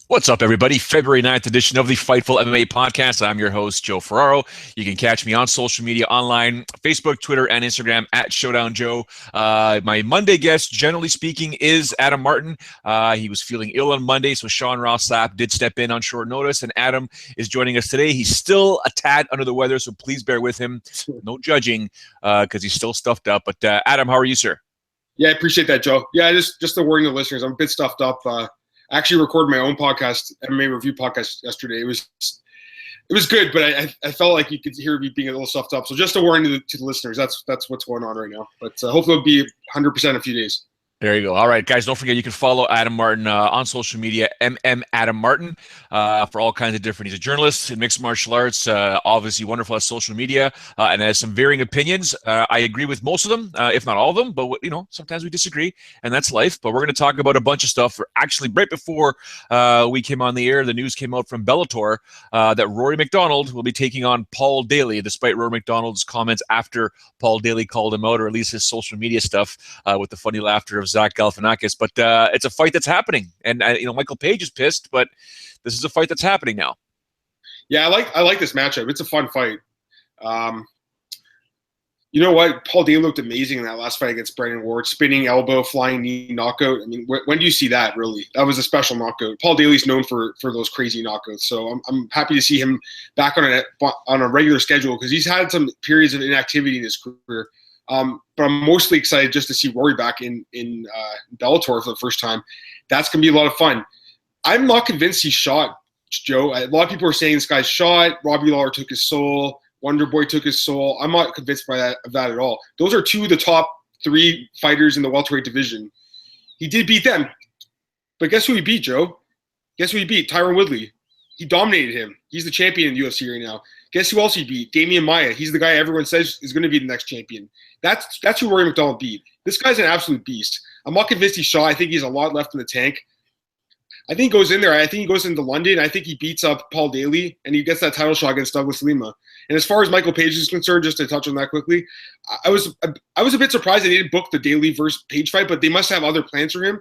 What's up, everybody? February 9th edition of the Fightful MMA Podcast. I'm your host, Joe Ferraro. You can catch me on social media online, Facebook, Twitter, and Instagram at Showdown Joe. My Monday guest, generally speaking, is Adam Martin. He was feeling ill on Monday, so Sean Ross Sapp did step in on short notice, and Adam is joining us today. He's still a tad under the weather, so please bear with him. No judging, because he's still stuffed up. But Adam, how are you, sir? Yeah, I appreciate that, Joe. Yeah, just to warn the listeners, I'm a bit stuffed up. I actually recorded my own podcast, MMA review podcast, yesterday. It was good, but I felt like you could hear me being a little stuffed up. So just a warning to the listeners, that's what's going on right now. But hopefully it'll be 100% in a few days. There you go. All right, guys, don't forget you can follow Adam Martin on social media, Adam Martin, for all kinds of different. He's a journalist in mixed martial arts, obviously wonderful at social media, and has some varying opinions. I agree with most of them, if not all of them, but sometimes we disagree, and that's life. But we're going to talk about a bunch of stuff. Actually, right before we came on the air, the news came out from Bellator that Rory MacDonald will be taking on Paul Daley, despite Rory MacDonald's comments after Paul Daley called him out, or at least his social media stuff with the funny laughter of Zach Galifianakis. But it's a fight that's happening, and Michael Page is pissed, but this is a fight that's happening now. Yeah, I like this matchup. It's a fun fight. You know what? Paul Daley looked amazing in that last fight against Brendan Ward. Spinning elbow, flying knee knockout. I mean, when do you see that, really? That was a special knockout. Paul Daley's known for those crazy knockouts. So I'm happy to see him back on a regular schedule, because he's had some periods of inactivity in his career. But I'm mostly excited just to see Rory back in Bellator for the first time. That's going to be a lot of fun. I'm not convinced he's shot, Joe. A lot of people are saying this guy's shot. Robbie Lawler took his soul. Wonder Boy took his soul. I'm not convinced by that at all. Those are two of the top three fighters in the welterweight division. He did beat them. But guess who he beat, Joe? Guess who he beat? Tyron Woodley. He dominated him. He's the champion in the UFC right now. Guess who else he beat? Damian Maia. He's the guy everyone says is going to be the next champion. That's who Rory MacDonald beat. This guy's an absolute beast. I'm not convinced he's shot. I think he's a lot left in the tank. I think he goes in there. I think he goes into London. I think he beats up Paul Daley, and he gets that title shot against Douglas Lima. And as far as Michael Page is concerned, just to touch on that quickly, I was a bit surprised they didn't book the Daley versus Page fight, but they must have other plans for him.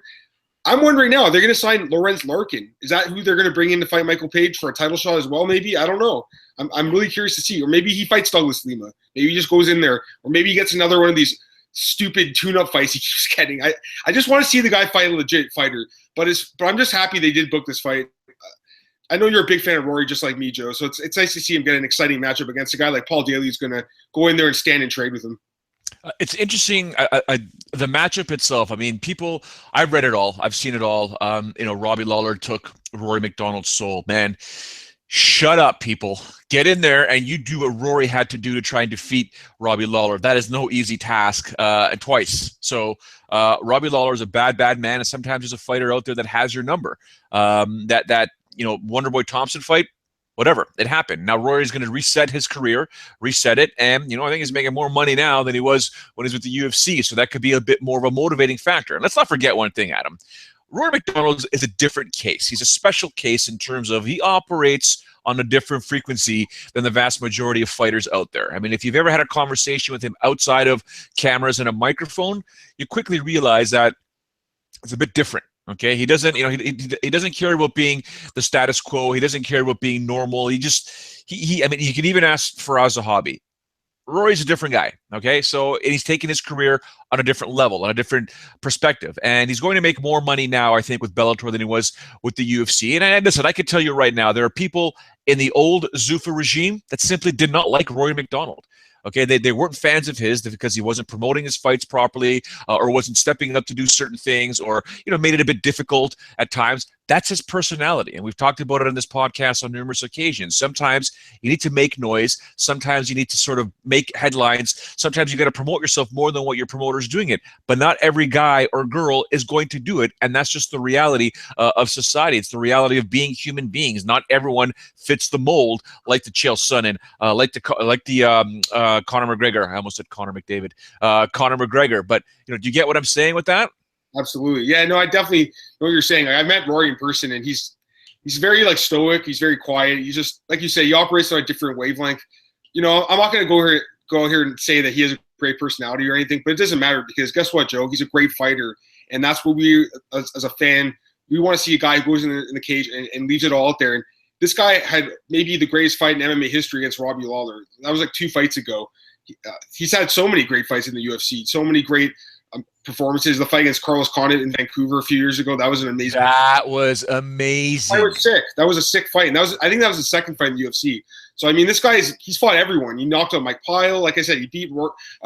I'm wondering now, they're going to sign Lorenz Larkin. Is that who they're going to bring in to fight Michael Page for a title shot as well? Maybe. I don't know. I'm really curious to see. Or maybe he fights Douglas Lima. Maybe he just goes in there. Or maybe he gets another one of these stupid tune-up fights he keeps getting. I just want to see the guy fight a legit fighter. But I'm just happy they did book this fight. I know you're a big fan of Rory, just like me, Joe. So it's nice to see him get an exciting matchup against a guy like Paul Daley who's going to go in there and stand and trade with him. It's interesting, the matchup itself. I mean, I've read it all. I've seen it all. Robbie Lawler took Rory MacDonald's soul. Man, shut up, people. Get in there and you do what Rory had to do to try and defeat Robbie Lawler. That is no easy task, and twice. So Robbie Lawler is a bad man, and sometimes there's a fighter out there that has your number. Wonderboy Thompson fight, whatever, it happened. Now Rory's going to reset his career, and I think he's making more money now than he was when he was with the UFC. So that could be a bit more of a motivating factor. And let's not forget one thing, Adam. Rory MacDonald is a different case. He's a special case in terms of he operates on a different frequency than the vast majority of fighters out there. I mean, if you've ever had a conversation with him outside of cameras and a microphone, you quickly realize that it's a bit different. Okay, he doesn't, he doesn't care about being the status quo. He doesn't care about being normal. You can even ask Faraz Zahabi. Rory's a different guy. Okay, and he's taking his career on a different level, on a different perspective, and he's going to make more money now, I think, with Bellator than he was with the UFC. And listen, I can tell you right now, there are people in the old Zuffa regime that simply did not like Rory MacDonald. Okay, they weren't fans of his because he wasn't promoting his fights properly, or wasn't stepping up to do certain things, or made it a bit difficult at times. That's his personality, and we've talked about it on this podcast on numerous occasions. Sometimes you need to make noise. Sometimes you need to sort of make headlines. Sometimes you got to promote yourself more than what your promoter's doing it. But not every guy or girl is going to do it, and that's just the reality of society. It's the reality of being human beings. Not everyone fits the mold, like the Chael Sonnen, like the Conor McGregor. I almost said Conor McDavid. Conor McGregor. But do you get what I'm saying with that? Absolutely. Yeah, no, I definitely know what you're saying. I met Rory in person, and he's very stoic. He's very quiet. He's just, like you say, he operates on a different wavelength. I'm not going to go here and say that he has a great personality or anything, but it doesn't matter, because guess what, Joe? He's a great fighter, and that's what we, as a fan, we want to see a guy who goes in the cage and leaves it all out there. And this guy had maybe the greatest fight in MMA history against Robbie Lawler. That was like 2 fights ago. He's had so many great fights in the UFC, so many great performances. The fight against Carlos Condit in Vancouver a few years ago, that was an amazing That was amazing. That was sick. That was a sick fight. And I think that was the second fight in the UFC. So, I mean, this guy he's fought everyone. He knocked out Mike Pyle. Like I said, he beat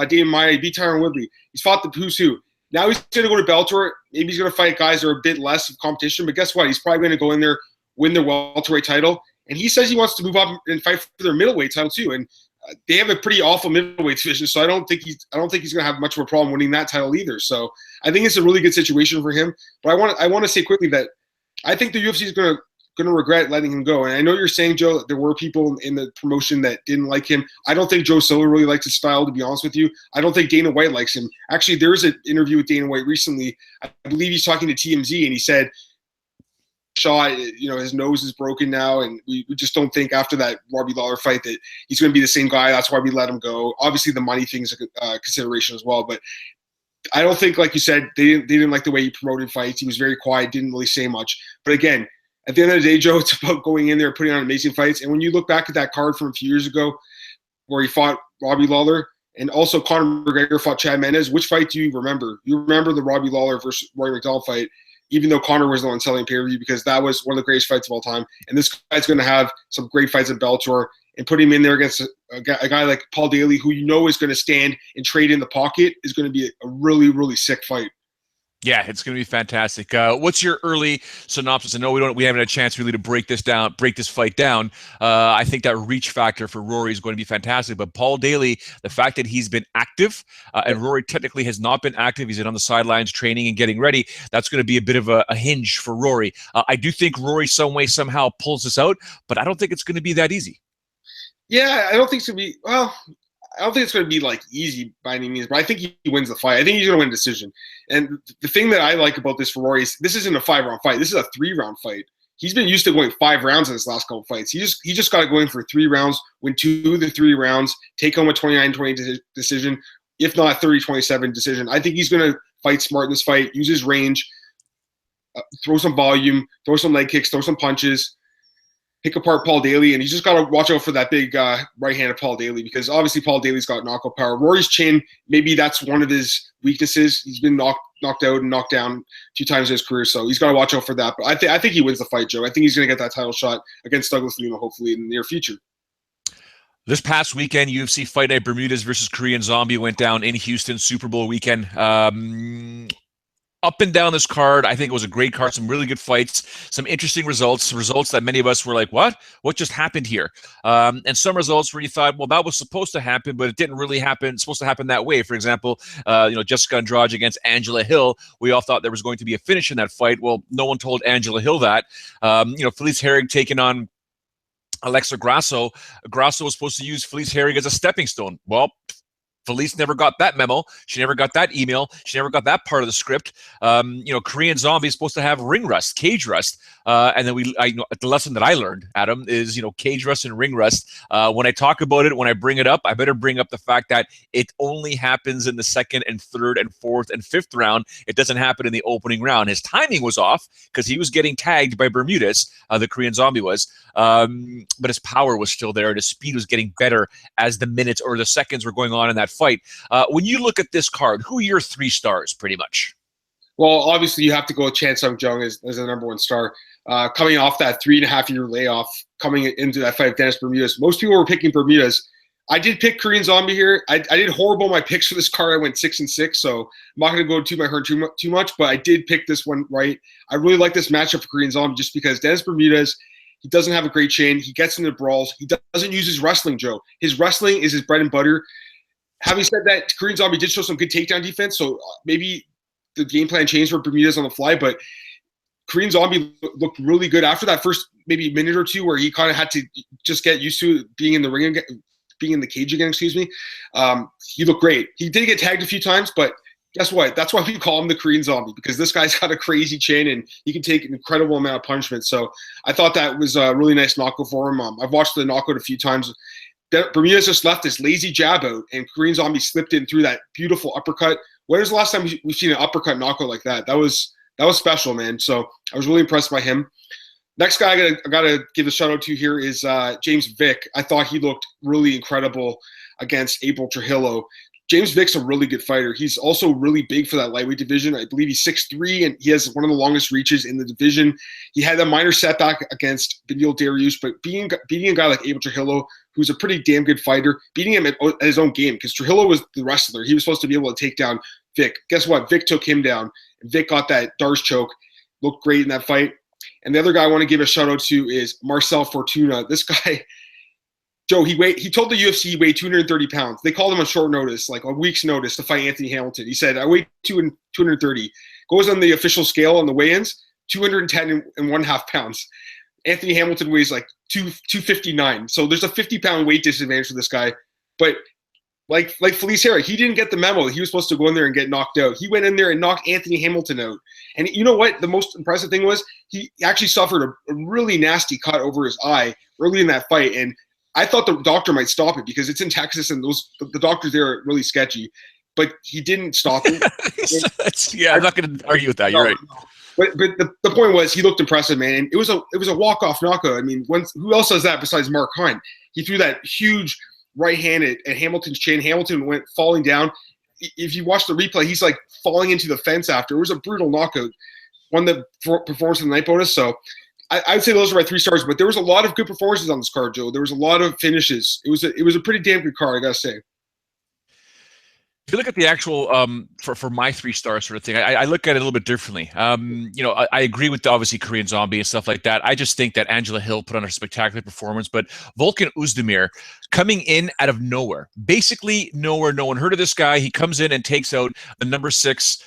Damian Maia. He beat Tyron Woodley. He's fought the who's who. Now he's going to go to Bellator. Maybe he's going to fight guys that are a bit less of competition. But guess what? He's probably going to go in there, win their welterweight title. And he says he wants to move up and fight for their middleweight title too. And they have a pretty awful middleweight division, so I don't think he's going to have much of a problem winning that title either. So I think it's a really good situation for him. But I want to say quickly that I think the UFC is going to regret letting him go. And I know you're saying, Joe, that there were people in the promotion that didn't like him. I don't think Joe Silva really likes his style, to be honest with you. I don't think Dana White likes him. Actually, there was an interview with Dana White recently. I believe he's talking to TMZ, and he said, shot, his nose is broken now, and we just don't think after that Robbie Lawler fight that he's going to be the same guy. That's why we let him go. Obviously, the money thing's a consideration as well, but I don't think, like you said, they didn't like the way he promoted fights. He was very quiet, didn't really say much. But again, at the end of the day, Joe, it's about going in there, putting on amazing fights. And when you look back at that card from a few years ago where he fought Robbie Lawler and also Conor McGregor fought Chad Mendes, which fight do you remember? You remember the Robbie Lawler versus Rory McDonald fight, even though Conor was the one selling pay-per-view, because that was one of the greatest fights of all time. And this guy's going to have some great fights at Bellator, and put him in there against a guy like Paul Daley, who is going to stand and trade in the pocket, is going to be a really, really sick fight. Yeah, it's going to be fantastic. What's your early synopsis? I know we haven't had a chance really to break this fight down. I think that reach factor for Rory is going to be fantastic. But Paul Daley, the fact that he's been active and Rory technically has not been active, he's been on the sidelines training and getting ready. That's going to be a bit of a hinge for Rory. I do think Rory some way somehow pulls this out, but I don't think it's going to be that easy. Yeah, I don't think it's going to be. Well, I don't think it's going to be like easy by any means, but I think he wins the fight. I think he's going to win a decision. And the thing that I like about this for Rory is this isn't a 5-round fight. This is a 3-round fight. He's been used to going 5 rounds in his last couple fights. He just got to go in for 3 rounds, win 2 of the 3 rounds, take home a 29-20 decision, if not a 30-27 decision. I think he's going to fight smart in this fight, use his range, throw some volume, throw some leg kicks, throw some punches, pick apart Paul Daley, and he's just got to watch out for that big right hand of Paul Daley, because obviously Paul Daley's got knockout power. Rory's chin, maybe that's one of his weaknesses. He's been knocked out and knocked down a few times in his career, so he's got to watch out for that. But I think he wins the fight, Joe. I think he's going to get that title shot against Douglas Lima, hopefully, in the near future. This past weekend, UFC Fight Night Bermudez versus Korean Zombie went down in Houston, Super Bowl weekend. Up and down this card, I think it was a great card. Some really good fights, some interesting results that many of us were like, what just happened here? And some results where you thought, well, that was supposed to happen, but it didn't really happen. It's supposed to happen that way. For example, Jessica Andrade against Angela Hill. We all thought there was going to be a finish in that fight. Well, no one told Angela Hill that. Felice Herrig taking on Alexa Grasso. Grasso was supposed to use Felice Herrig as a stepping stone. Well, Felice never got that memo. She never got that email. She never got that part of the script. Korean Zombie is supposed to have ring rust, cage rust. And then the lesson that I learned, Adam, is, cage rust and ring rust. When I talk about it, when I bring it up, I better bring up the fact that it only happens in the second and third and fourth and fifth round. It doesn't happen in the opening round. His timing was off because he was getting tagged by Bermudez, the Korean Zombie was. But his power was still there. And his speed was getting better as the minutes or the seconds were going on in that fight. When you look at this card, who are your 3 stars pretty much? Well, obviously you have to go with Chan Sung-jung as the number 1 star. Coming off that 3.5-year layoff, coming into that fight with Dennis Bermudez. Most people were picking Bermudez. I did pick Korean Zombie here. I did horrible my picks for this card. I went 6-6, so I'm not going to go to my horn too much, but I did pick this one right. I really like this matchup for Korean Zombie just because Dennis Bermudez, he doesn't have a great chin. He gets into brawls. He doesn't use his wrestling, Joe. His wrestling is his bread and butter. Having said that, Korean Zombie did show some good takedown defense, so maybe the game plan changed for Bermudez on the fly, but Korean Zombie looked really good after that first maybe minute or two where he kind of had to just get used to being in the ring again, being in the cage again, excuse me. He looked great. He did get tagged a few times, but guess what? That's why we call him the Korean Zombie, because this guy's got a crazy chin and he can take an incredible amount of punishment. So I thought that was a really nice knockout for him. I've watched the knockout a few times. Bermudez just left this lazy jab out, and Korean Zombie slipped in through that beautiful uppercut. When was the last time we've seen an uppercut knockout like that? That was that was special, man. So I was really impressed by him. Next guy I gotta give a shout out to here is James Vick. I thought he looked really incredible against Abel Trujillo. James Vick's a really good fighter. He's also really big for that lightweight division. I believe he's 6'3", and he has one of the longest reaches in the division. He had a minor setback against Beneil Dariush, but beating a guy like Abel Trujillo, who's a pretty damn good fighter, beating him at his own game, because Trujillo was the wrestler. He was supposed to be able to take down Vick. Guess what? Vick took him down. Vick got that Darce choke. Looked great in that fight. And the other guy I want to give a shout out to is Marcel Fortuna. This guy, Joe, he told the UFC he weighed 230 pounds. They called him on short notice, like a week's notice, to fight Anthony Hamilton. He said, I weigh 230. Goes on the official scale on the weigh-ins, 210 and 1/2 pounds. Anthony Hamilton weighs like 259. So there's a 50-pound weight disadvantage for this guy. But like Felice Herrig, he didn't get the memo that he was supposed to go in there and get knocked out. He went in there and knocked Anthony Hamilton out. And you know what? The most impressive thing was he actually suffered a really nasty cut over his eye early in that fight. And I thought the doctor might stop it because it's in Texas and the doctors there are really sketchy. But he didn't stop it. Yeah, I'm not going to argue with that. You're right. But the point was he looked impressive, man. And it was a walk-off knockout. I mean, who else does that besides Mark Hunt? He threw that huge right hand at Hamilton's chin. Hamilton went falling down. If you watch the replay, he's like falling into the fence after. It was a brutal knockout. Won the performance of the night bonus. So I'd say those are my 3 stars. But there was a lot of good performances on this card, Joe. There was a lot of finishes. It was a pretty damn good card, I gotta say. If you look at the actual for my 3 stars sort of thing, I look at it a little bit differently. I agree with the obviously Korean Zombie and stuff like that. I just think that Angela Hill put on a spectacular performance, but Volkan Oezdemir coming in out of nowhere, basically nowhere. No one heard of this guy. He comes in and takes out the number 6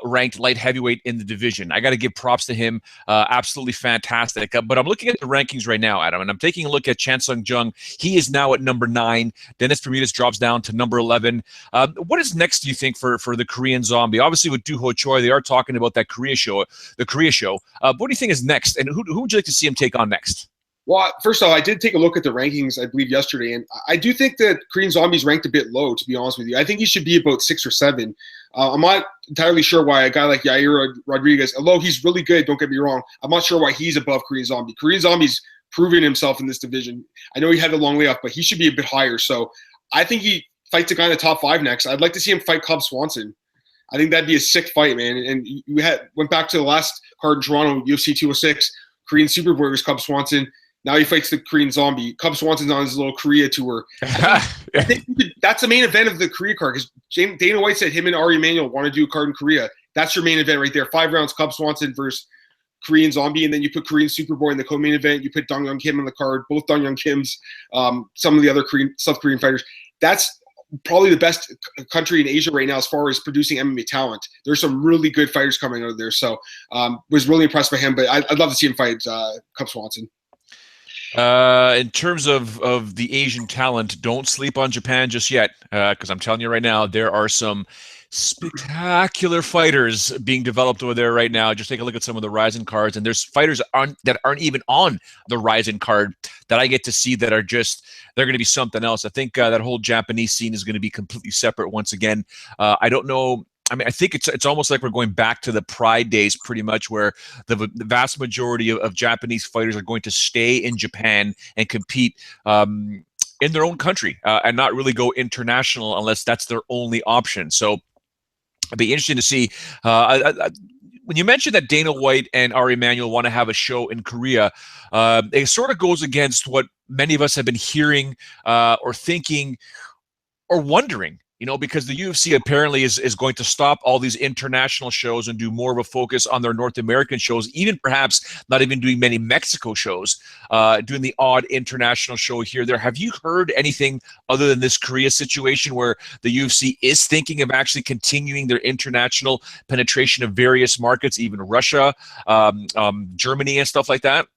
ranked light heavyweight in the division. I got to give props to him. Absolutely fantastic. But I'm looking at the rankings right now, Adam, and I'm taking a look at Chan Sung Jung. He is now at number 9. Dennis Bermudez drops down to number 11. What is next, do you think, for the Korean Zombie? Obviously, with Doo Ho Choi, they are talking about that Korea show, the Korea show. What do you think is next, and who would you like to see him take on next? Well, first of all, I did take a look at the rankings, I believe, yesterday, and I do think that Korean Zombie's ranked a bit low, to be honest with you. I think he should be about 6 or 7. I'm not entirely sure why a guy like Yair Rodriguez, although he's really good, don't get me wrong, I'm not sure why he's above Korean Zombie. Korean Zombie's proven himself in this division. I know he had a long layoff, but he should be a bit higher. So I think he fights a guy in the top 5 next. I'd like to see him fight Cub Swanson. I think that'd be a sick fight, man. And you went back to the last card in Toronto, UFC 206, Korean Superboy was Cub Swanson. Now he fights the Korean Zombie. Cub Swanson's on his little Korea tour. I think that's the main event of the Korea card, because Dana White said him and Ari Emanuel want to do a card in Korea. That's your main event right there. 5 rounds, Cub Swanson versus Korean Zombie, and then you put Korean Superboy in the co-main event. You put Dong Young Kim on the card, both Dong Young Kims, some of the other South Korean fighters. That's probably the best country in Asia right now as far as producing MMA talent. There's some really good fighters coming out of there. So was really impressed by him, but I'd love to see him fight Cub Swanson. In terms of the Asian talent, don't sleep on Japan just yet, because I'm telling you right now, there are some spectacular fighters being developed over there right now. Just take a look at some of the Rising cards, and there's fighters that aren't even on the Rising card that I get to see that are just, they're going to be something else. I think that whole Japanese scene is going to be completely separate once again. I don't know. I mean, I think it's almost like we're going back to the Pride days, pretty much, where the vast majority of Japanese fighters are going to stay in Japan and compete in their own country and not really go international unless that's their only option. So it'd be interesting to see. When you mentioned that Dana White and Ari Emanuel want to have a show in Korea, it sort of goes against what many of us have been hearing or thinking or wondering. Because the UFC apparently is going to stop all these international shows and do more of a focus on their North American shows, even perhaps not even doing many Mexico shows, doing the odd international show here, there. Have you heard anything other than this Korea situation where the UFC is thinking of actually continuing their international penetration of various markets, even Russia, Germany and stuff like that?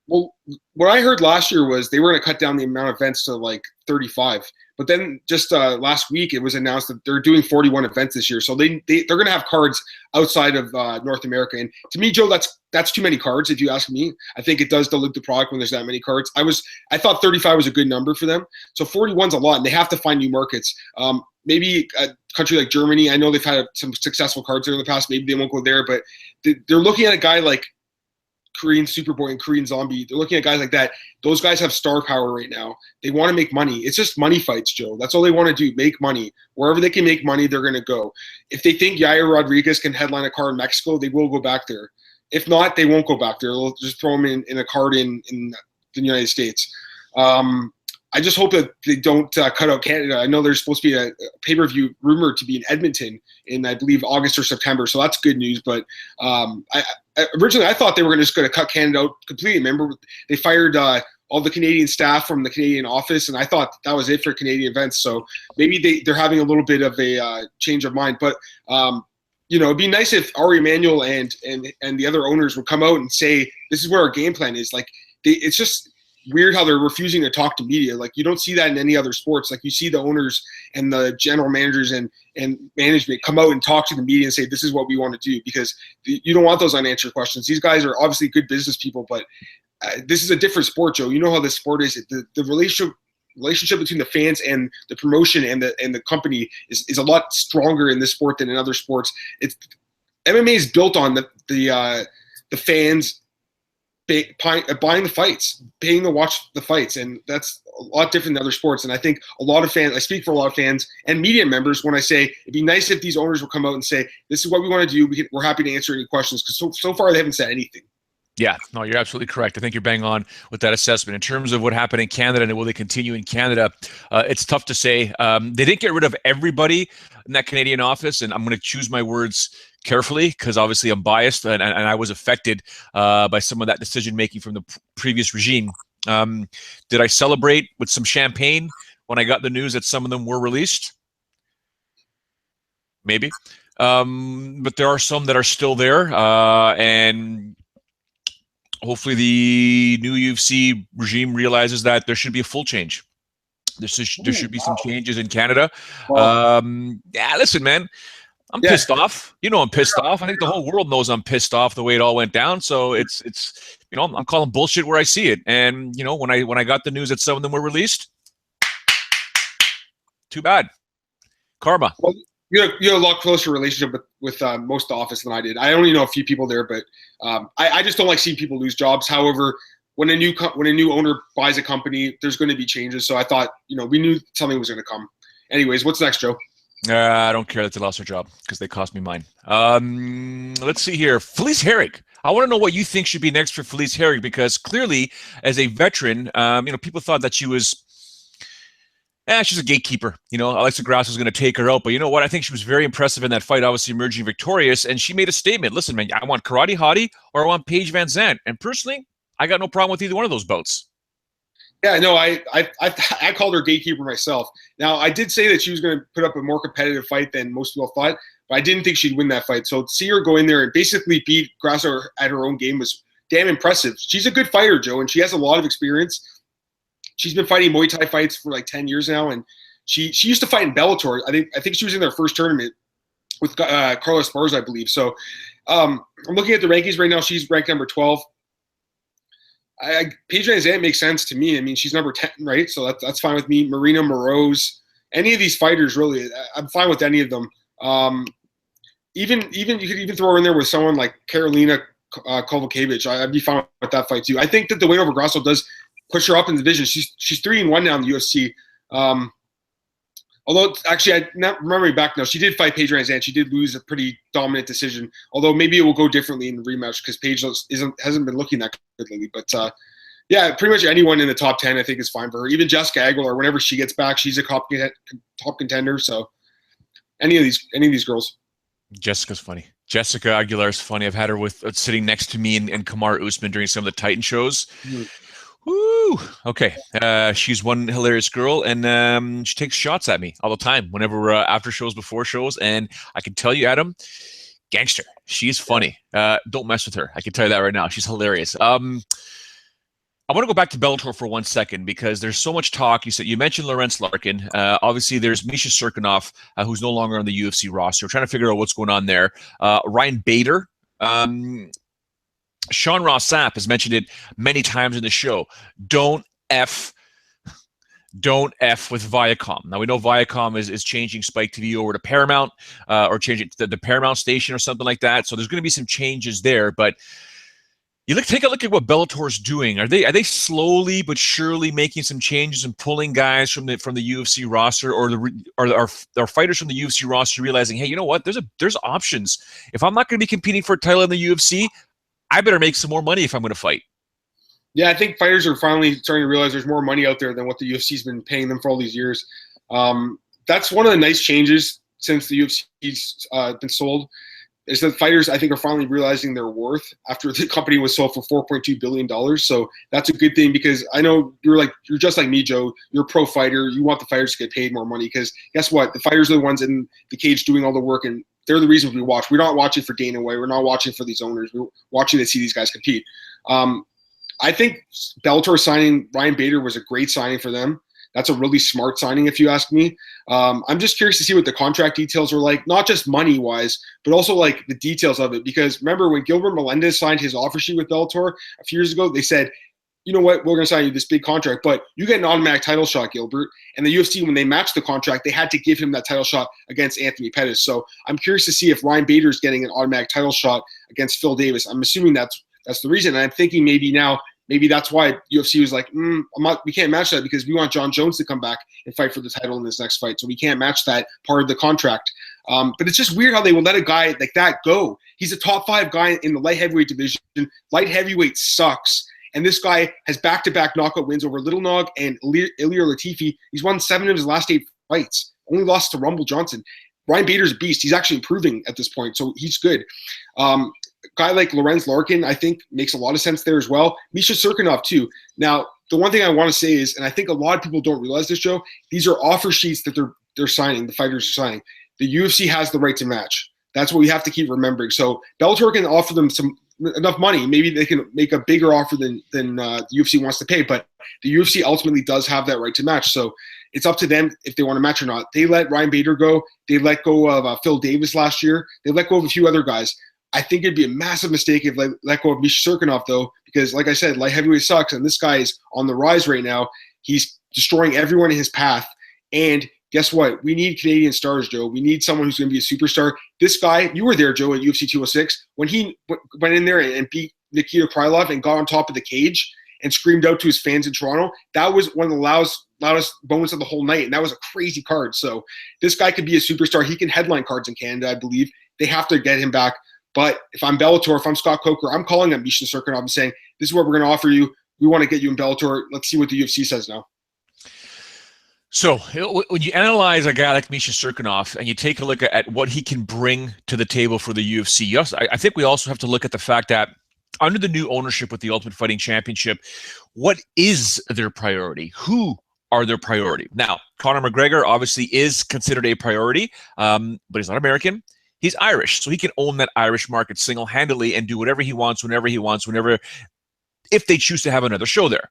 Well, what I heard last year was they were going to cut down the amount of events to like 35. But then just last week, it was announced that they're doing 41 events this year. So they're going to have cards outside of North America. And to me, Joe, that's too many cards, if you ask me. I think it does dilute the product when there's that many cards. I thought 35 was a good number for them. So 41's a lot, and they have to find new markets. Maybe country like Germany. I know they've had some successful cards there in the past. Maybe they won't go there, but they're looking at a guy like Korean Superboy and Korean Zombie. They're looking at guys like that. Those guys have star power right now. They want to make money. It's just money fights, Joe. That's all they want to do, make money. Wherever they can make money, they're going to go. If they think Yair Rodriguez can headline a card in Mexico, they will go back there. If not, they won't go back there. They'll just throw him in a card in the United States. I just hope that they don't cut out Canada. I know there's supposed to be a pay-per-view rumored to be in Edmonton in, I believe, August or September. So that's good news. But originally I thought they were just going to cut Canada out completely. Remember, they fired all the Canadian staff from the Canadian office, and I thought that was it for Canadian events. So maybe they're having a little bit of a change of mind. But it'd be nice if Ari Emanuel and the other owners would come out and say, this is where our game plan is. Like, it's just weird how they're refusing to talk to media. Like, you don't see that in any other sports. Like, you see the owners and the general managers and management come out and talk to the media and say, this is what we want to do, because you don't want those unanswered questions. These guys are obviously good business people, but this is a different sport, Joe. You know how this sport is. The relationship between the fans and the promotion and the company is a lot stronger in this sport than in other sports. MMA is built on the fans buying the fights, paying to watch the fights, and that's a lot different than other sports. And I think a lot of fans, I speak for a lot of fans and media members when I say it'd be nice if these owners will come out and say, this is what we want to do. We're happy to answer any questions, because so far they haven't said anything. Yeah, no, you're absolutely correct. I think you're bang on with that assessment. In terms of what happened in Canada and will they continue in Canada, it's tough to say. They didn't get rid of everybody in that Canadian office, and I'm going to choose my words carefully because obviously I'm biased and I was affected by some of that decision-making from the previous regime. Did I celebrate with some champagne when I got the news that some of them were released? Maybe. But there are some that are still there, and hopefully the new UFC regime realizes that there should be a full change. There should be some changes in Canada. Wow. Listen, man, I'm pissed off. I'm pissed off. I think the whole world knows I'm pissed off the way it all went down. So it's I'm calling bullshit where I see it. And when I got the news that some of them were released, too bad. Karma. Well, you had a lot closer relationship with most of the office than I did. I only know a few people there, but I just don't like seeing people lose jobs. However, when a new owner buys a company, there's going to be changes. So I thought, we knew something was going to come. Anyways, what's next, Joe? I don't care that they lost their job because they cost me mine. Let's see here. Felice Herrig. I want to know what you think should be next for Felice Herrig, because clearly, as a veteran, people thought that she was she's a gatekeeper. Alexa Grasso was going to take her out. But you know what? I think she was very impressive in that fight, obviously emerging victorious. And she made a statement. Listen, man, I want Karate Hottie or I want Paige Van Zandt. And personally, I got no problem with either one of those bouts. Yeah, no, I called her gatekeeper myself. Now, I did say that she was going to put up a more competitive fight than most people thought, but I didn't think she'd win that fight. So to see her go in there and basically beat Grasso at her own game was damn impressive. She's a good fighter, Joe, and she has a lot of experience. She's been fighting Muay Thai fights for like 10 years now, and she used to fight in Bellator. I think she was in their first tournament with Carlos Esparza, I believe. So I'm looking at the rankings right now. She's ranked number 12. Paige Van Zandt makes sense to me. I mean, she's number 10, right? So that's fine with me. Marina Moroz, any of these fighters, really, I'm fine with any of them. Even you could even throw her in there with someone like Karolina Kowalkiewicz. I'd be fine with that fight too. I think that the win over Grasso does push her up in the division. She's 3-1 now in the UFC. Although actually, I not remembering back now, she did fight Paige Van Zandt. She did lose a pretty dominant decision. Although maybe it will go differently in the rematch because Paige hasn't been looking that good lately. But pretty much anyone in the top 10 I think is fine for her. Even Jessica Aguilar, whenever she gets back, she's a top contender. So any of these girls. Jessica's funny. Jessica Aguilar is funny. I've had her with sitting next to me and Kamar Usman during some of the Titan shows. Mm-hmm. Woo! Okay. She's one hilarious girl, and she takes shots at me all the time whenever we're after shows, before shows. And I can tell you, Adam, gangster. She's funny. Don't mess with her. I can tell you that right now. She's hilarious. I want to go back to Bellator for 1 second because there's so much talk. You mentioned Lorenz Larkin. Obviously, there's Miesha Serkinov, who's no longer on the UFC roster. We're trying to figure out what's going on there. Ryan Bader. Sean Ross Sapp has mentioned it many times in the show. Don't F don't F with Viacom. Now, we know Viacom is changing Spike TV over to Paramount, or changing the Paramount station or something like that. So there's going to be some changes there. But take a look at what Bellator's doing. Are they slowly but surely making some changes and pulling guys from the UFC roster, or are fighters from the UFC roster realizing, hey, you know what? There's options. If I'm not going to be competing for a title in the UFC, I better make some more money if I'm going to fight. Yeah, I think fighters are finally starting to realize there's more money out there than what the UFC's been paying them for all these years. That's one of the nice changes since the UFC's been sold, is that fighters, I think, are finally realizing their worth after the company was sold for $4.2 billion. So that's a good thing, because I know you're just like me, Joe. You're a pro fighter. You want the fighters to get paid more money, because guess what? The fighters are the ones in the cage doing all the work, and they're the reasons we watch. We're not watching for Dana White. We're not watching for these owners. We're watching to see these guys compete. I think Bellator signing Ryan Bader was a great signing for them. That's a really smart signing, if you ask me. I'm just curious to see what the contract details are like, not just money-wise, but also like the details of it. Because remember, when Gilbert Melendez signed his offer sheet with Bellator a few years ago, they said, you know what, we're going to sign you this big contract, but you get an automatic title shot, Gilbert. And the UFC, when they matched the contract, they had to give him that title shot against Anthony Pettis. So I'm curious to see if Ryan Bader is getting an automatic title shot against Phil Davis. I'm assuming that's the reason. And I'm thinking maybe that's why UFC was like, we can't match that, because we want John Jones to come back and fight for the title in his next fight. So we can't match that part of the contract. But it's just weird how they will let a guy like that go. He's a top 5 guy in the light heavyweight division. Light heavyweight sucks. And this guy has back-to-back knockout wins over Little Nog and Ilir Latifi. He's won 7 of his last 8 fights. Only lost to Rumble Johnson. Ryan Bader's a beast. He's actually improving at this point, so he's good. Guy like Lorenz Larkin, I think, makes a lot of sense there as well. Miesha Cirkunov, too. Now, the one thing I want to say is, and I think a lot of people don't realize this, Joe, these are offer sheets that they're signing, the fighters are signing. The UFC has the right to match. That's what we have to keep remembering. So Bellator can offer them enough money. Maybe they can make a bigger offer than the UFC wants to pay, but the UFC ultimately does have that right to match. So it's up to them if they want to match or not. They let Ryan Bader go. They let go of Phil Davis last year. They let go of a few other guys. I think it'd be a massive mistake if they let go of Miesha Cirkunov, though, because, like I said, light heavyweight sucks, and this guy is on the rise right now. He's destroying everyone in his path. And guess what? We need Canadian stars, Joe. We need someone who's going to be a superstar. This guy, you were there, Joe, at UFC 206, when he went in there and beat Nikita Krylov and got on top of the cage and screamed out to his fans in Toronto. That was one of the loudest moments of the whole night, and that was a crazy card. So this guy could be a superstar. He can headline cards in Canada, I believe. They have to get him back. But if I'm Bellator, if I'm Scott Coker, I'm calling up Miesha Cirkunov and saying, this is what we're going to offer you. We want to get you in Bellator. Let's see what the UFC says now. So when you analyze a guy like Miesha Cirkunov and you take a look at what he can bring to the table for the UFC, I think we also have to look at the fact that under the new ownership with the Ultimate Fighting Championship, what is their priority? Who are their priority? Now, Conor McGregor obviously is considered a priority, but he's not American. He's Irish, so he can own that Irish market single-handedly and do whatever he wants, whenever he wants, if they choose to have another show there.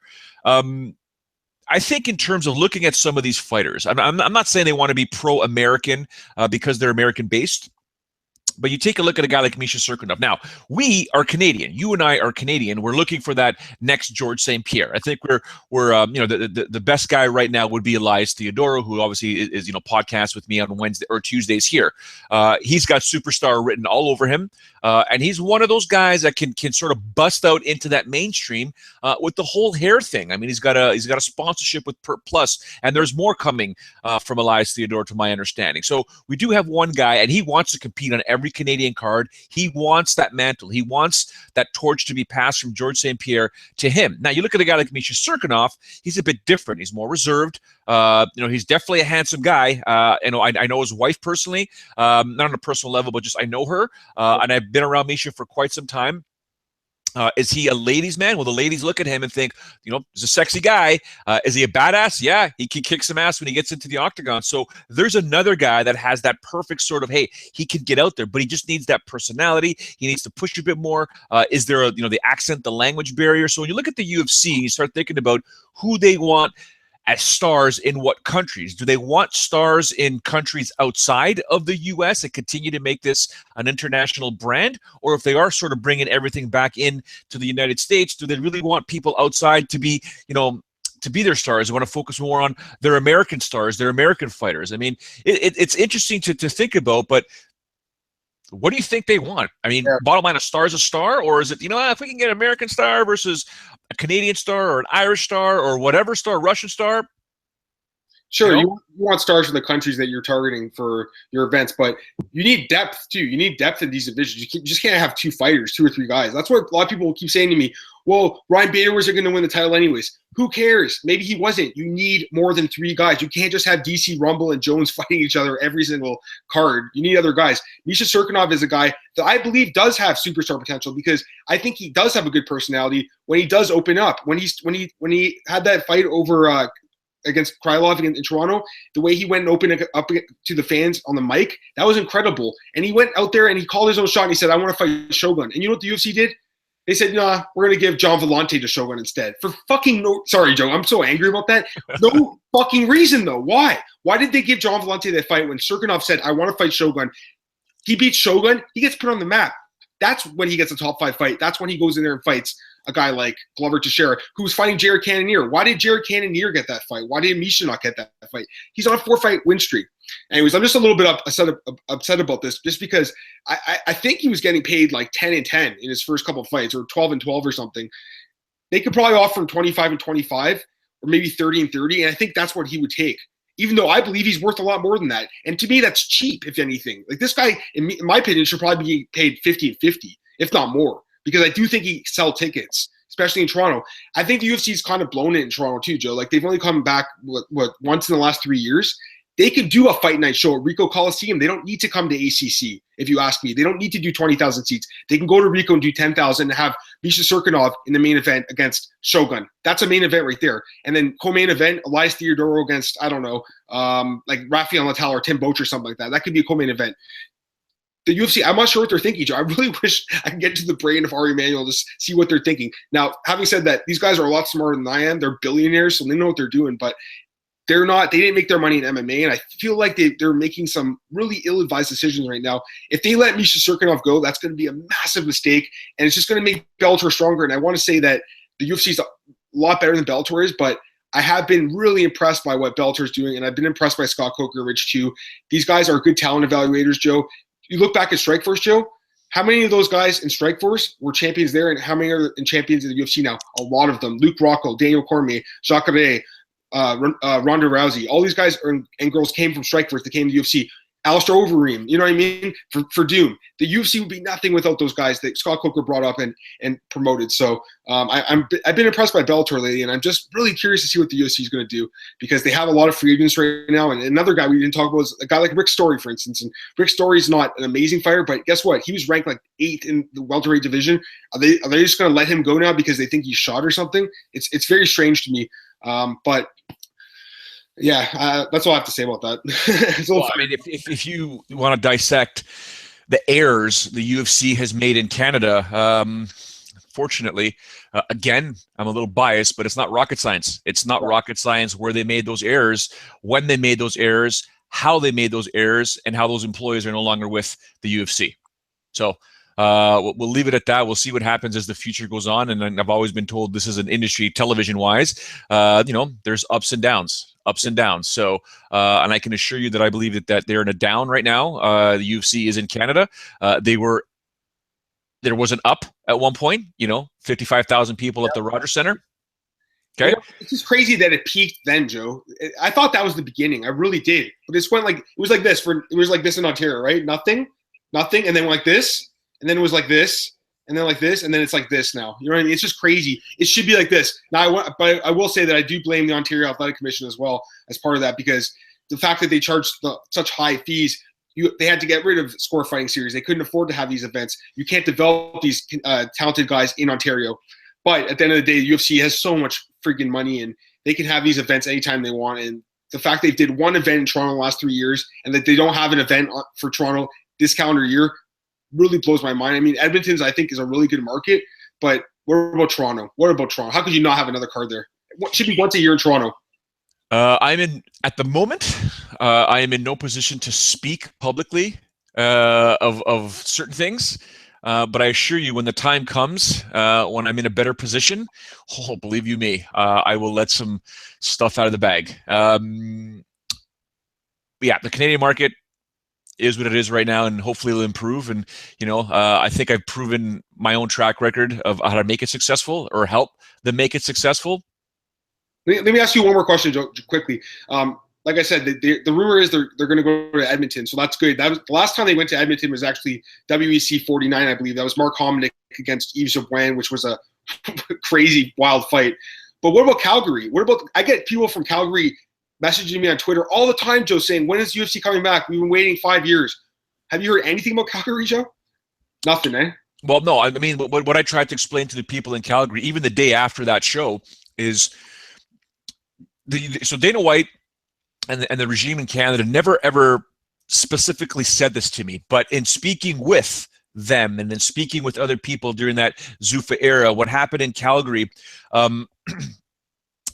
I think in terms of looking at some of these fighters, I'm not saying they want to be pro-American because they're American-based, but you take a look at a guy like Miesha Cirkunov. Now, we are Canadian. You and I are Canadian. We're looking for that next George St. Pierre. I think we're the best guy right now would be Elias Theodorou, who obviously is podcasts with me on Wednesday or Tuesdays here. He's got superstar written all over him, and he's one of those guys that can sort of bust out into that mainstream with the whole hair thing. I mean, he's got a sponsorship with Pert Plus, and there's more coming from Elias Theodorou, to my understanding. So we do have one guy, and he wants to compete on every Canadian card. He wants that mantle. He wants that torch to be passed from George St. Pierre to him. Now, you look at a guy like Miesha Cirkunov, he's a bit different. He's more reserved. He's definitely a handsome guy. I know his wife personally, not on a personal level, but just I know her, and I've been around Miesha for quite some time. Is he a ladies' man? Will the ladies look at him and think, he's a sexy guy? Is he a badass? Yeah, he can kick some ass when he gets into the octagon. So there's another guy that has that perfect sort of, hey, he can get out there, but he just needs that personality. He needs to push a bit more. Is there the accent, the language barrier? So when you look at the UFC, you start thinking about who they want as stars in what countries. Do they want stars in countries outside of the U.S. and continue to make this an international brand? Or if they are sort of bringing everything back in to the United States, do they really want people outside to be, to be their stars. They want to focus more on their American stars, their American fighters. I mean, it's interesting to think about, but what do you think they want? I mean, bottom line, a star is a star, or is it, if we can get an American star versus a Canadian star or an Irish star or whatever star, Russian star? Sure, you want stars from the countries that you're targeting for your events, but you need depth too. You need depth in these divisions. You just can't have two fighters, 2 or 3 guys. That's what a lot of people keep saying to me. Well, Ryan Bader was going to win the title anyways. Who cares? Maybe he wasn't. You need more than 3 guys. You can't just have DC, Rumble, and Jones fighting each other every single card. You need other guys. Miesha Cirkunov is a guy that I believe does have superstar potential because I think he does have a good personality when he does open up. When he had that fight over against Krylov in Toronto, the way he went and opened up to the fans on the mic, that was incredible. And he went out there and he called his own shot and he said, I want to fight Shogun. And you know what the UFC did? They said, nah, we're going to give John Vellante to Shogun instead. For fucking no – sorry, Joe, I'm so angry about that. No fucking reason, though. Why? Why did they give John Vellante that fight when Cirkunov said, I want to fight Shogun? He beats Shogun. He gets put on the map. That's when he gets a top 5 fight. That's when he goes in there and fights a guy like Glover Teixeira, who's fighting Jared Cannonier. Why did Jared Cannonier get that fight? Why did Miesha not get that fight? He's on a 4-fight win streak. Anyways, I'm just a little bit upset about this just because I think he was getting paid like 10-10 in his first couple of fights, or 12-12 or something. They could probably offer him 25-25 or maybe 30-30, and I think that's what he would take, even though I believe he's worth a lot more than that. And to me, that's cheap, if anything. Like, this guy, in my opinion, should probably be paid 50-50, if not more, because I do think he can sell tickets, especially in Toronto. I think the UFC's kind of blown it in Toronto too, Joe. Like, they've only come back, once in the last 3 years. They could do a fight night show at Ricoh Coliseum. They don't need to come to ACC, if you ask me. They don't need to do 20,000 seats. They can go to Ricoh and do 10,000 and have Miesha Cirkunov in the main event against Shogun. That's a main event right there. And then co-main event, Elias Theodoro against, I don't know, like Rafael Natal or Tim Boach or something like that. That could be a co-main event. The UFC, I'm not sure what they're thinking, Joe. I really wish I could get to the brain of Ari Emanuel to see what they're thinking. Now, having said that, these guys are a lot smarter than I am. They're billionaires, so they know what they're doing, but they didn't make their money in MMA, and I feel like they're making some really ill-advised decisions right now. If they let Miesha Cirkunov go, that's going to be a massive mistake, and it's just going to make Bellator stronger. And I want to say that the UFC is a lot better than Bellator is, but I have been really impressed by what Bellator is doing, and I've been impressed by Scott Coker and Rich too. These guys are good talent evaluators, Joe. You look back at Strikeforce, Joe, how many of those guys in Strikeforce were champions there, and how many are in champions in the UFC now? A lot of them. Luke Rocco, Daniel Cormier, Jacare, Ronda Rousey, all these guys and girls came from Strikeforce. They came to the UFC. Alistair Overeem, you know what I mean? For Doom. The UFC would be nothing without those guys that Scott Coker brought up and promoted. So I've been impressed by Bellator lately, and I'm just really curious to see what the UFC is going to do, because they have a lot of free agents right now. And another guy we didn't talk about is a guy like Rick Story, for instance. And Rick Story is not an amazing fighter, but guess what? He was ranked like 8th in the welterweight division. Are they just going to let him go now because they think he's shot or something? It's very strange to me. But yeah, that's all I have to say about that. Well, I mean, if you want to dissect the errors the UFC has made in Canada, fortunately, again, I'm a little biased, but it's not rocket science. It's not rocket science where they made those errors, when they made those errors, how they made those errors, and how those employees are no longer with the UFC. So we'll leave it at that. We'll see what happens as the future goes on. And I've always been told this is an industry, television-wise, there's ups and downs. So, and I can assure you that I believe that they're in a down right now. The UFC is in Canada. There was an up at one point, 55,000 people at the Rogers Center. Okay. It's just crazy that it peaked then, Joe. I thought that was the beginning. I really did. But it was like this in Ontario, right? Nothing, and then like this, and then it was like this, and then like this, and then it's like this now. You know what I mean? It's just crazy. It should be like this. Now, but I will say that I do blame the Ontario Athletic Commission as well as part of that, because the fact that they charged such high fees, they had to get rid of score fighting series. They couldn't afford to have these events. You can't develop these talented guys in Ontario. But at the end of the day, the UFC has so much freaking money, and they can have these events anytime they want. And the fact they did one event in Toronto in the last 3 years, and that they don't have an event for Toronto this calendar year, really blows my mind. I mean, Edmonton's, I think, is a really good market, but what about Toronto? How could you not have another card there? What should be once a year in Toronto? At the moment, I am in no position to speak publicly of certain things. But I assure you, when the time comes, when I'm in a better position, believe you me, I will let some stuff out of the bag. Yeah, the Canadian market is what it is right now, and hopefully it'll improve. And, I think I've proven my own track record of how to make it successful or help them make it successful. Let me ask you one more question, Joe, quickly. Like I said, the rumor is they're going to go to Edmonton, so that's good. That was the last time they went to Edmonton was actually WEC 49, I believe. That was Mark Hominick against Yves Jabouin, which was a crazy, wild fight. But what about Calgary? I get people from Calgary messaging me on Twitter all the time, Joe, saying, when is UFC coming back? We've been waiting 5 years. Have you heard anything about Calgary, Joe? Nothing, eh? Well, no. I mean, what I tried to explain to the people in Calgary, even the day after that show, is so Dana White and the regime in Canada never ever specifically said this to me, but in speaking with them and then speaking with other people during that Zuffa era, what happened in Calgary,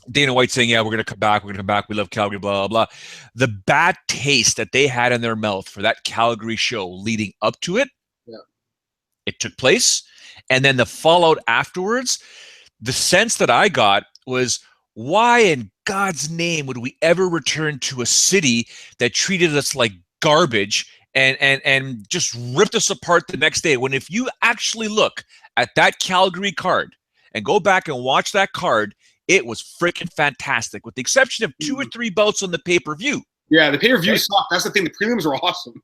Dana White saying, yeah, we're going to come back. We love Calgary, blah, blah, blah. The bad taste that they had in their mouth for that Calgary show leading up to it, it took place. And then the fallout afterwards, the sense that I got was, why in God's name would we ever return to a city that treated us like garbage and just ripped us apart the next day? When if you actually look at that Calgary card and go back and watch that card, it was freaking fantastic, with the exception of 2 or 3 bouts on the pay-per-view. Yeah, the pay-per-view sucked. That's the thing. The prelims were awesome.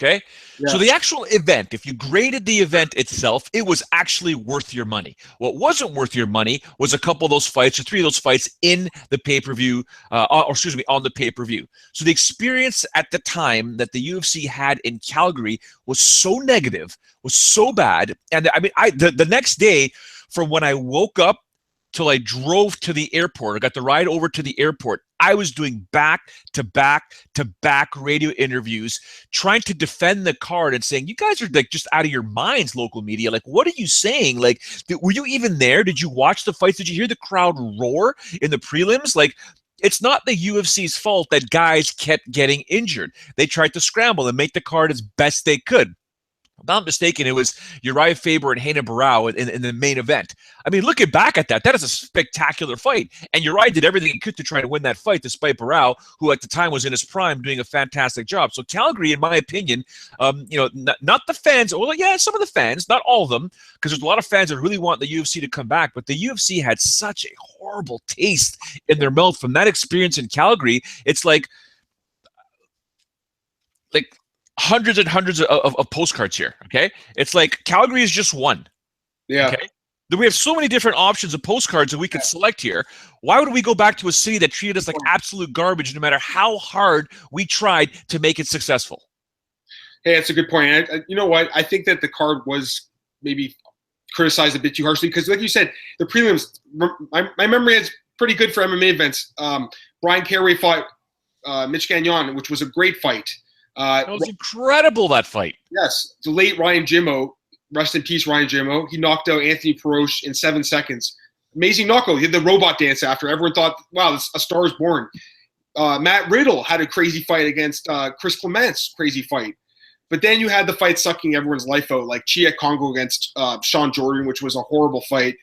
Okay? Yeah. So the actual event, if you graded the event itself, it was actually worth your money. What wasn't worth your money was a couple of those fights, or 3 of those fights in the pay-per-view, on the pay-per-view. So the experience at the time that the UFC had in Calgary was so negative, was so bad. And I mean, the next day, from when I woke up till I drove to the airport, I got the ride over to the airport, I was doing back-to-back radio interviews, trying to defend the card and saying, you guys are like just out of your minds, local media. Like, what are you saying? Like, were you even there? Did you watch the fights? Did you hear the crowd roar in the prelims? Like, it's not the UFC's fault that guys kept getting injured. They tried to scramble and make the card as best they could. If I'm not mistaken, it was Uriah Faber and Reina Barão in the main event. I mean, looking back at that, that is a spectacular fight. And Uriah did everything he could to try to win that fight, despite Barão, who at the time was in his prime, doing a fantastic job. So Calgary, in my opinion, not the fans. Well, yeah, some of the fans, not all of them, because there's a lot of fans that really want the UFC to come back. But the UFC had such a horrible taste in their mouth from that experience in Calgary. It's like hundreds and hundreds of postcards here, okay? It's like Calgary is just one. Yeah. Okay? We have so many different options of postcards that we could select here. Why would we go back to a city that treated us like absolute garbage no matter how hard we tried to make it successful? Hey, that's a good point. You know what? I think that the card was maybe criticized a bit too harshly because, like you said, the prelims, my memory is pretty good for MMA events. Brian Carey fought Mitch Gagnon, which was a great fight. It was incredible, that fight. Yes. The late Ryan Jimmo, rest in peace, Ryan Jimmo. He knocked out Anthony Perosh in 7 seconds. Amazing knockout. He did the robot dance after. Everyone thought, wow, a star is born. Matt Riddle had a crazy fight against Chris Clements, crazy fight. But then you had the fight sucking everyone's life out, like Chia Kongo against Sean Jordan, which was a horrible fight.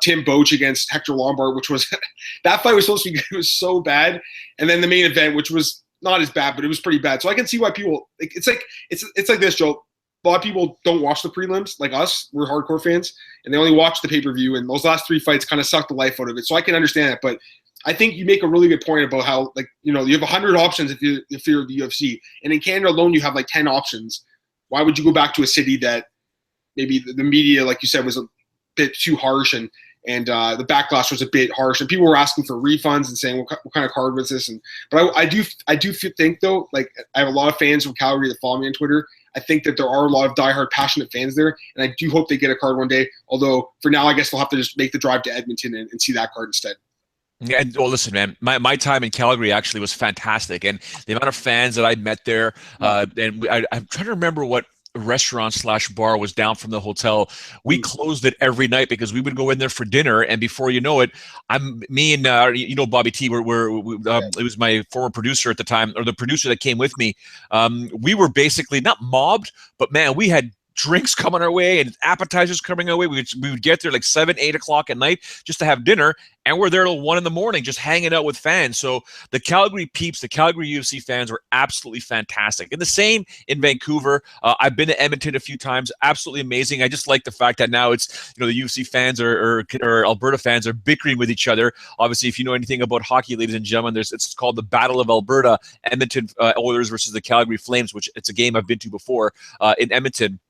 Tim Boach against Hector Lombard, which was – that fight was supposed to be good. It was so bad. And then the main event, which was – not as bad, but it was pretty bad. So I can see why people it's like this, Joe. A lot of people don't watch the prelims like us. We're hardcore fans, and they only watch the pay-per-view. And those last 3 fights kind of sucked the life out of it. So I can understand that. But I think you make a really good point about how, like, you have 100 options if you're the UFC, and in Canada alone you have like 10 options. Why would you go back to a city that maybe the media, like you said, was a bit too harsh and the backlash was a bit harsh, and people were asking for refunds and saying, what kind of card was this? But I do think, though, like, I have a lot of fans from Calgary that follow me on Twitter. I think that there are a lot of diehard, passionate fans there, and I do hope they get a card one day. Although for now, I guess they'll have to just make the drive to Edmonton and see that card instead. Yeah, well, listen, man, my time in Calgary actually was fantastic, and the amount of fans that I met there, and I'm trying to remember what restaurant/bar was down from the hotel. We closed it every night because we would go in there for dinner, and before you know it, me and Bobby T, it was my former producer at the time, or the producer that came with me. We were basically not mobbed, but man, we had drinks coming our way and appetizers coming our way. We would get there like 7, 8 o'clock at night just to have dinner, and we're there till 1 in the morning just hanging out with fans. So the Calgary peeps, the Calgary UFC fans were absolutely fantastic. And the same in Vancouver. I've been to Edmonton a few times. Absolutely amazing. I just like the fact that now it's, the UFC fans or Alberta fans are bickering with each other. Obviously, if you know anything about hockey, ladies and gentlemen, it's called the Battle of Alberta, Edmonton Oilers versus the Calgary Flames, which it's a game I've been to before in Edmonton.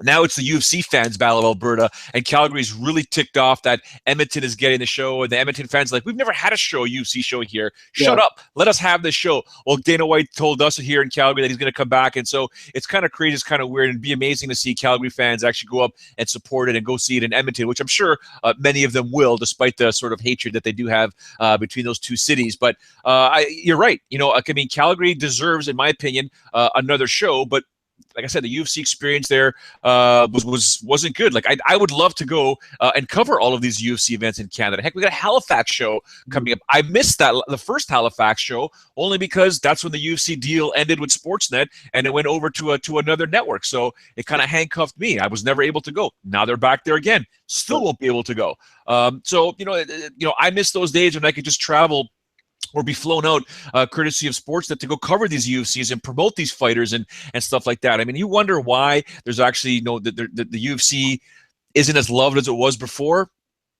Now it's the UFC fans' Battle of Alberta, and Calgary's really ticked off that Edmonton is getting the show, and the Edmonton fans are like, we've never had a UFC show here. Shut up. Let us have this show. Well, Dana White told us here in Calgary that he's going to come back, and so it's kind of crazy. It's kind of weird, and it'd be amazing to see Calgary fans actually go up and support it and go see it in Edmonton, which I'm sure many of them will, despite the sort of hatred that they do have between those two cities. But you're right. Calgary deserves, in my opinion, another show, but like I said, the UFC experience there wasn't good. Like I would love to go and cover all of these UFC events in Canada. Heck, we got a Halifax show coming up. I missed the first Halifax show only because that's when the UFC deal ended with Sportsnet and it went over to another network. So it kind of handcuffed me. I was never able to go. Now they're back there again. Still won't be able to go. I miss those days when I could just travel or be flown out courtesy of Sportsnet to go cover these UFCs and promote these fighters and stuff like that. I mean, you wonder why there's actually, the UFC isn't as loved as it was before.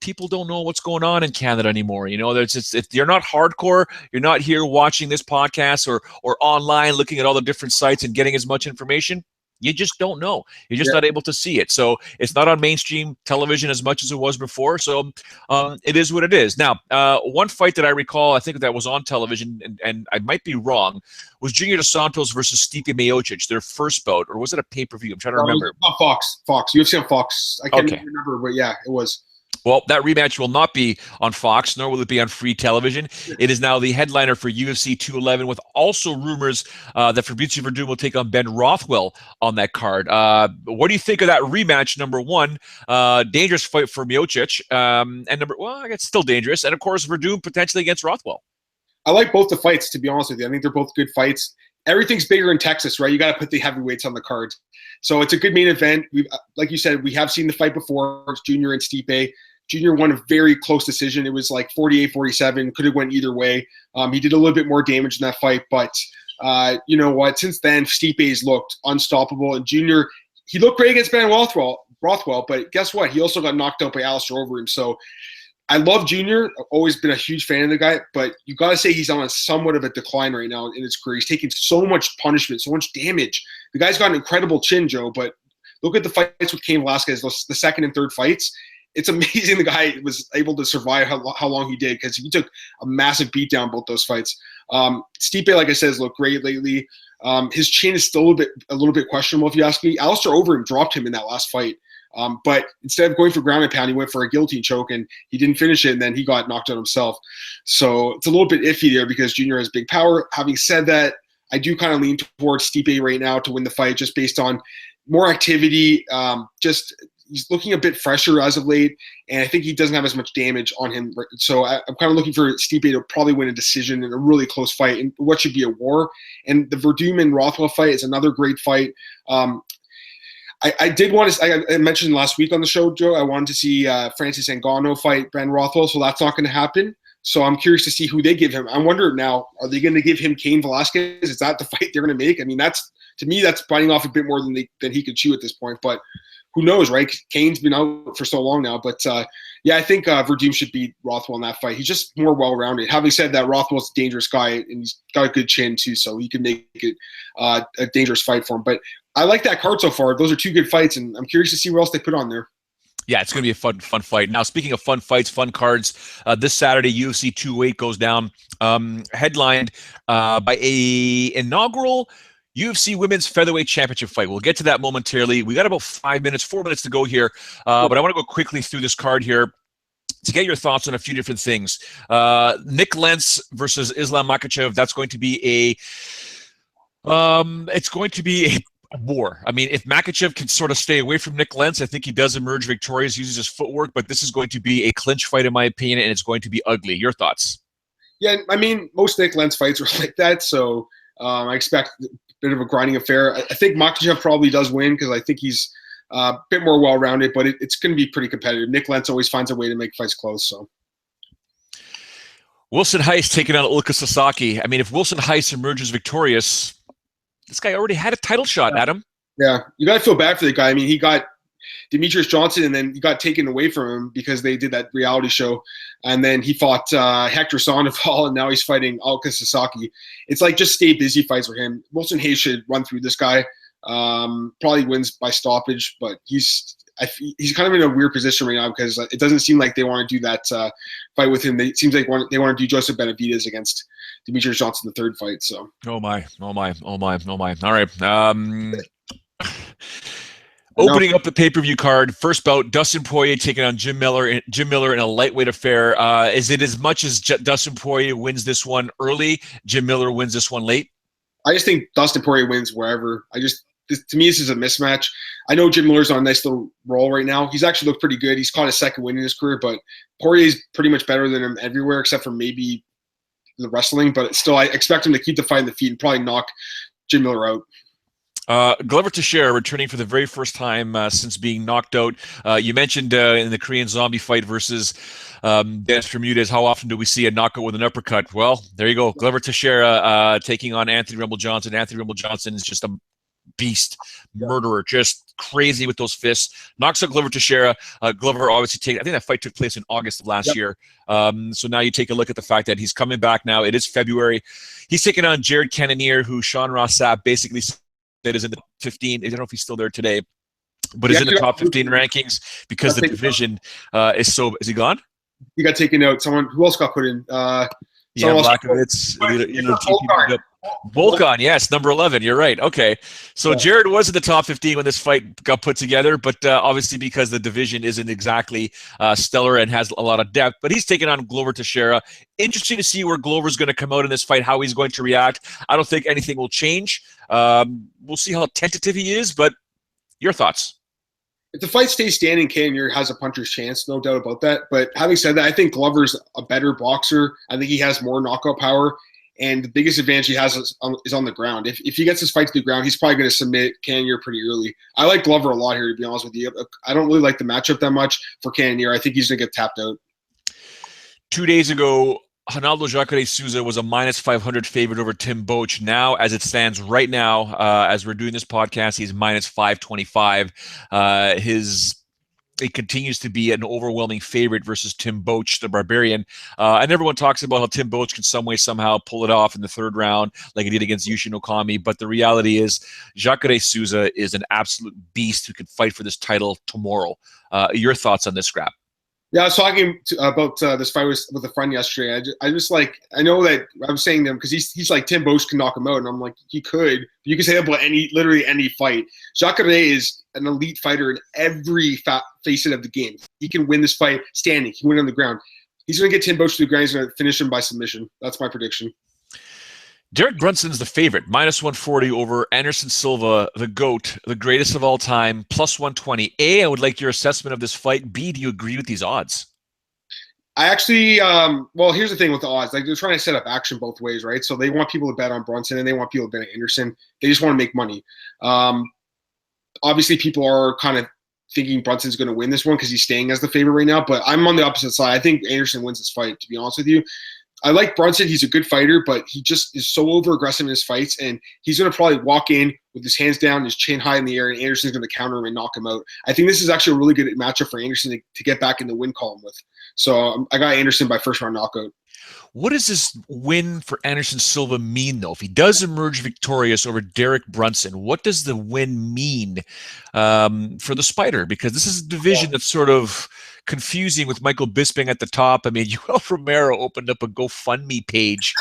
People don't know what's going on in Canada anymore. If you're not hardcore, you're not here watching this podcast or online looking at all the different sites and getting as much information. You just don't know. You're just not able to see it. So it's not on mainstream television as much as it was before. So it is what it is. Now, one fight that I recall, I think that was on television, and I might be wrong, was Junior Dos Santos versus Stipe Miocic, their first bout, or was it a pay-per-view? I'm trying to remember. On Fox, UFC on Fox. I can't remember, but yeah, it was. Well, that rematch will not be on Fox, nor will it be on free television. It is now the headliner for UFC 211, with also rumors that Fabricio Verdum will take on Ben Rothwell on that card. What do you think of that rematch, number one? Dangerous fight for Miocic, and I guess still dangerous. And, of course, Verdum potentially against Rothwell. I like both the fights, to be honest with you. I think they're both good fights. Everything's bigger in Texas, right? You got to put the heavyweights on the card. So it's a good main event. Like you said, we have seen the fight before. It's Junior and Stipe. Junior won a very close decision. It was like 48-47. Could have went either way. He did a little bit more damage in that fight. But you know what? Since then, Stipe's looked unstoppable. And Junior, he looked great against Ben Rothwell. But guess what? He also got knocked out by Alistair Overeem. So I love Junior. I've always been a huge fan of the guy. But you got to say he's on somewhat of a decline right now in his career. He's taking so much punishment, so much damage. The guy's got an incredible chin, Joe. But look at the fights with Cain Velasquez, the second and third fights. It's amazing the guy was able to survive how long he did, because he took a massive beatdown both those fights. Stipe, like I said, has looked great lately. His chin is still a little bit questionable, if you ask me. Alistair Overeem dropped him in that last fight. But instead of going for ground and pound, he went for a guillotine choke, and he didn't finish it, and then he got knocked out himself. So it's a little bit iffy there because Junior has big power. Having said that, I do kind of lean towards Stipe right now to win the fight, just based on more activity. He's looking a bit fresher as of late, and I think he doesn't have as much damage on him. So I'm kind of looking for Stipe to probably win a decision in a really close fight in what should be a war. And the Verdum and Rothwell fight is another great fight. I did want to – I mentioned last week on the show, Joe, I wanted to see Francis Ngannou fight Ben Rothwell, so that's not going to happen. So I'm curious to see who they give him. I wonder now, are they going to give him Cain Velasquez? Is that the fight they're going to make? I mean, to me, that's biting off a bit more than he could chew at this point. But who knows, right? Cain's been out for so long now. But, I think Verdum should beat Rothwell in that fight. He's just more well-rounded. Having said that, Rothwell's a dangerous guy, and he's got a good chin too, so he can make it a dangerous fight for him. But I like that card so far. Those are two good fights, and I'm curious to see what else they put on there. Yeah, it's going to be a fun fight. Now, speaking of fun fights, fun cards, this Saturday, UFC 208 goes down, headlined by a inaugural UFC Women's Featherweight Championship fight. We'll get to that momentarily. We got about 4 minutes to go here, but I want to go quickly through this card here to get your thoughts on a few different things. Nick Lentz versus Islam Makhachev. That's going to be it's going to be a war. I mean, if Makhachev can sort of stay away from Nick Lentz, I think he does emerge victorious, uses his footwork, but this is going to be a clinch fight in my opinion, and it's going to be ugly. Your thoughts? Yeah, I mean, most Nick Lentz fights are like that, so I expect a bit of a grinding affair. I think Makhachev probably does win because I think he's a bit more well-rounded, but it's going to be pretty competitive. Nick Lentz always finds a way to make fights close. So. Wilson Heist taking on Alka Sasaki. I mean, if Wilson Heist emerges victorious, this guy already had a title shot at him. Yeah, you got to feel bad for the guy. I mean, he got Demetrius Johnson, and then he got taken away from him because they did that reality show. And then he fought Hector Sandoval, and now he's fighting Alka Sasaki. It's like just stay busy fights for him. Wilson Hayes should run through this guy. Probably wins by stoppage, but he's kind of in a weird position right now because it doesn't seem like they want to do that fight with him. It seems like they want to do Joseph Benavidez against Demetrius Johnson, the third fight. So. Oh my. All right. Opening up the pay-per-view card, first bout, Dustin Poirier taking on Jim Miller in a lightweight affair. Is it as much as Dustin Poirier wins this one early, Jim Miller wins this one late? I just think Dustin Poirier wins wherever. To me, this is a mismatch. I know Jim Miller's on a nice little roll right now. He's actually looked pretty good. He's caught a second win in his career, but Poirier's pretty much better than him everywhere except for maybe the wrestling. But still, I expect him to keep the fight in the feet and probably knock Jim Miller out. Glover Teixeira returning for the very first time since being knocked out. You mentioned in the Korean Zombie fight versus Dennis Bermudez, how often do we see a knockout with an uppercut? Well, there you go. Glover Teixeira taking on Anthony Rumble Johnson. Anthony Rumble Johnson is just a beast, murderer, just crazy with those fists. Knocks out Glover Teixeira. Glover obviously I think that fight took place in August of last year. So now you take a look at the fact that he's coming back now. It is February. He's taking on Jared Cannonier, who Sean Ross Sapp basically said is in the 15. I don't know if he's still there today, but is in the top 15 rankings because the division is so. Is he gone? He got taken out. Who else got put in? Blachowicz. Volkan, yes, number 11. You're right. Okay. So Jared was in the top 15 when this fight got put together, but obviously because the division isn't exactly stellar and has a lot of depth, but he's taking on Glover Teixeira. Interesting to see where Glover's going to come out in this fight, how he's going to react. I don't think anything will change. We'll see how tentative he is, but your thoughts? If the fight stays standing, Cannonier has a puncher's chance, no doubt about that. But having said that, I think Glover's a better boxer. I think he has more knockout power. And the biggest advantage he has is on the ground. If he gets his fight to the ground, he's probably going to submit Cannonier pretty early. I like Glover a lot here, to be honest with you. I don't really like the matchup that much for Cannonier. I think he's going to get tapped out. 2 days ago, Ronaldo Jacare Souza was a minus 500 favorite over Tim Boetsch. Now, as it stands right now, as we're doing this podcast, he's minus 525. He continues to be an overwhelming favorite versus Tim Boetsch, the Barbarian. And everyone talks about how Tim Boetsch can some way somehow pull it off in the third round like he did against Yushin Okami. But the reality is Jacare Souza is an absolute beast who could fight for this title tomorrow. Your thoughts on this scrap? Yeah, I was talking about this fight with a friend yesterday. I know that I was saying to him because he's like Tim Boetsch can knock him out, and I'm like he could. But you can say that about literally any fight. Jacare is an elite fighter in every facet of the game. He can win this fight standing. He can win on the ground. He's going to get Tim Boetsch to the ground. He's going to finish him by submission. That's my prediction. Derek Brunson's the favorite, minus 140 over Anderson Silva, the GOAT, the greatest of all time, plus 120. A, I would like your assessment of this fight. B, do you agree with these odds? I actually, well, here's the thing with the odds. Like, they're trying to set up action both ways, right? So they want people to bet on Brunson and they want people to bet on Anderson. They just want to make money. Obviously, people are kind of thinking Brunson's going to win this one because he's staying as the favorite right now, but I'm on the opposite side. I think Anderson wins this fight, to be honest with you. I like Brunson. He's a good fighter, but he just is so over-aggressive in his fights, and he's going to probably walk in with his hands down, his chin high in the air, and Anderson's going to counter him and knock him out. I think this is actually a really good matchup for Anderson to get back in the win column with. So I got Anderson by first-round knockout. What does this win for Anderson Silva mean, though? If he does emerge victorious over Derek Brunson, what does the win mean for the Spider? Because this is a division that's sort of confusing with Michael Bisping at the top. I mean, Yoel Romero opened up a GoFundMe page.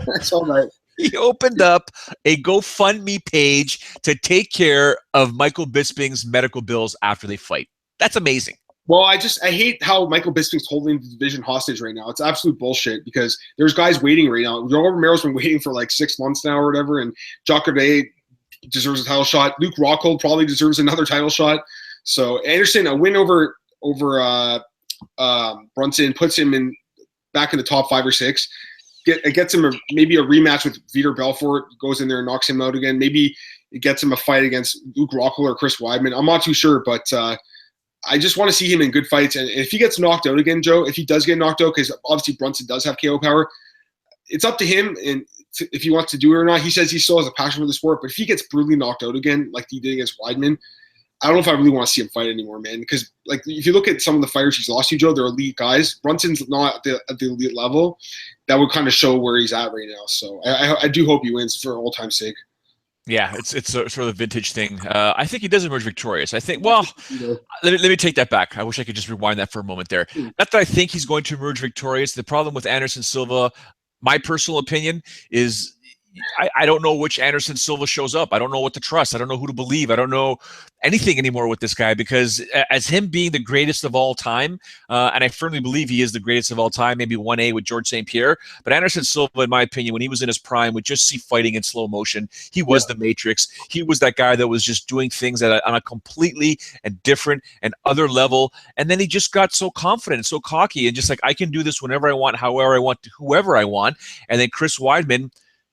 That's all right. He opened up a GoFundMe page to take care of Michael Bisping's medical bills after they fight. That's amazing. Well, I hate how Michael Bisping's holding the division hostage right now. It's absolute bullshit because there's guys waiting right now. Yoel Romero's been waiting for like 6 months now or whatever, and Jacare deserves a title shot. Luke Rockhold probably deserves another title shot. So Anderson, a win over Brunson puts him back in the top 5 or 6. it gets him maybe a rematch with Vitor Belfort, goes in there and knocks him out again. Maybe it gets him a fight against Luke Rockhold or Chris Weidman. I'm not too sure, but I just want to see him in good fights. And if he gets knocked out again, Joe, if he does get knocked out, because obviously Brunson does have KO power, it's up to him and if he wants to do it or not. He says he still has a passion for the sport, but if he gets brutally knocked out again, like he did against Weidman, I don't know if I really want to see him fight anymore, man. Because like if you look at some of the fighters he's lost to, Joe, they're elite guys. Brunson's not at the elite level. That would kind of show where he's at right now. So I do hope he wins for all time's sake. Yeah, it's a, sort of a vintage thing. I think he does emerge victorious. I think, well, let me take that back. I wish I could just rewind that for a moment there. Not that I think he's going to emerge victorious. The problem with Anderson Silva, my personal opinion, is I don't know which Anderson Silva shows up. I don't know what to trust. I don't know who to believe. I don't know anything anymore with this guy, because as him being the greatest of all time, and I firmly believe he is the greatest of all time, maybe 1A with George St. Pierre, but Anderson Silva, in my opinion, when he was in his prime, would just see fighting in slow motion. He was the Matrix. He was that guy that was just doing things on a completely and different and other level, and then he just got so confident and so cocky and just like, I can do this whenever I want, however I want, to whoever I want. And then Chris Weidman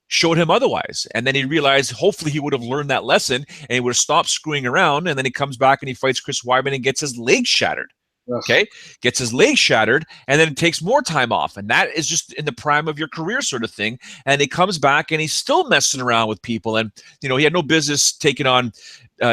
showed him otherwise. And then he realized hopefully he would have learned that lesson and he would have stopped screwing around. And then he comes back and he fights Chris Weidman and gets his leg shattered. Okay, gets his leg shattered, and then it takes more time off, and that is just in the prime of your career sort of thing. And he comes back and he's still messing around with people, and he had no business taking on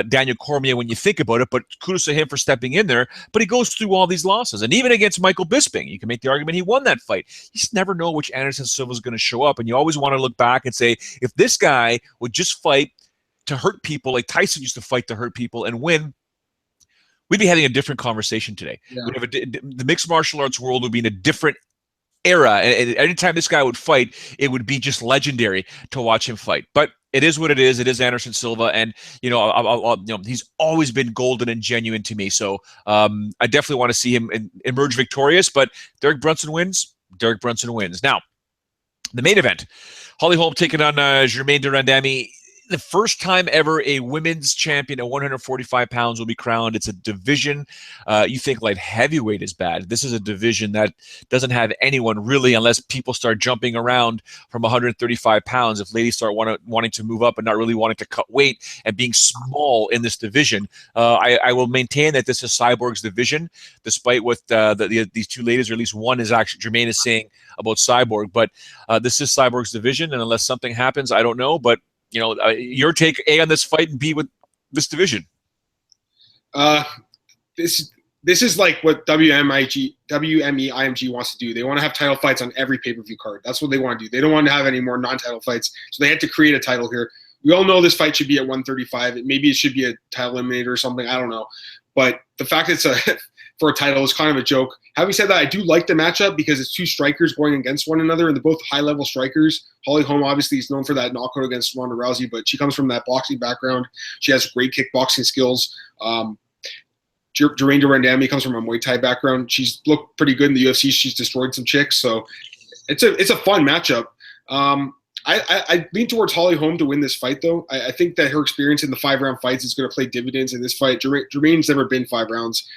Daniel Cormier when you think about it, but kudos to him for stepping in there. But he goes through all these losses, and even against Michael Bisping, you can make the argument he won that fight. You just never know which Anderson Silva is going to show up, and you always want to look back and say, if this guy would just fight to hurt people like Tyson used to fight to hurt people and win, we'd be having a different conversation today. Yeah. We'd have the mixed martial arts world would be in a different era. And anytime this guy would fight, it would be just legendary to watch him fight. But it is what it is. It is Anderson Silva, and he's always been golden and genuine to me. So I definitely want to see him emerge victorious. But Derek Brunson wins. Derek Brunson wins. Now, the main event: Holly Holm taking on Germaine de Randamie. The first time ever a women's champion at 145 pounds will be crowned. It's a division. You think light heavyweight is bad. This is a division that doesn't have anyone really, unless people start jumping around from 135 pounds. If ladies start wanting to move up and not really wanting to cut weight and being small in this division, I will maintain that this is Cyborg's division, despite what these two ladies, or at least one is actually, Germaine is saying about Cyborg. But this is Cyborg's division, and unless something happens, I don't know. But your take, A, on this fight, and B, with this division. This is like what WME IMG wants to do. They want to have title fights on every pay-per-view card. That's what they want to do. They don't want to have any more non-title fights, so they had to create a title here. We all know this fight should be at 135. Maybe it should be a title eliminator or something. I don't know. But the fact that it's for a title is kind of a joke. Having said that, I do like the matchup because it's two strikers going against one another, and they're both high-level strikers. Holly Holm obviously is known for that knockout against Ronda Rousey, but she comes from that boxing background. She has great kickboxing skills. Germaine de Randamie comes from a Muay Thai background. She's looked pretty good in the UFC. She's destroyed some chicks, so it's a fun matchup. I lean towards Holly Holm to win this fight, though. I think that her experience in the 5-round fights is going to play dividends in this fight. Germaine's never been 5 rounds.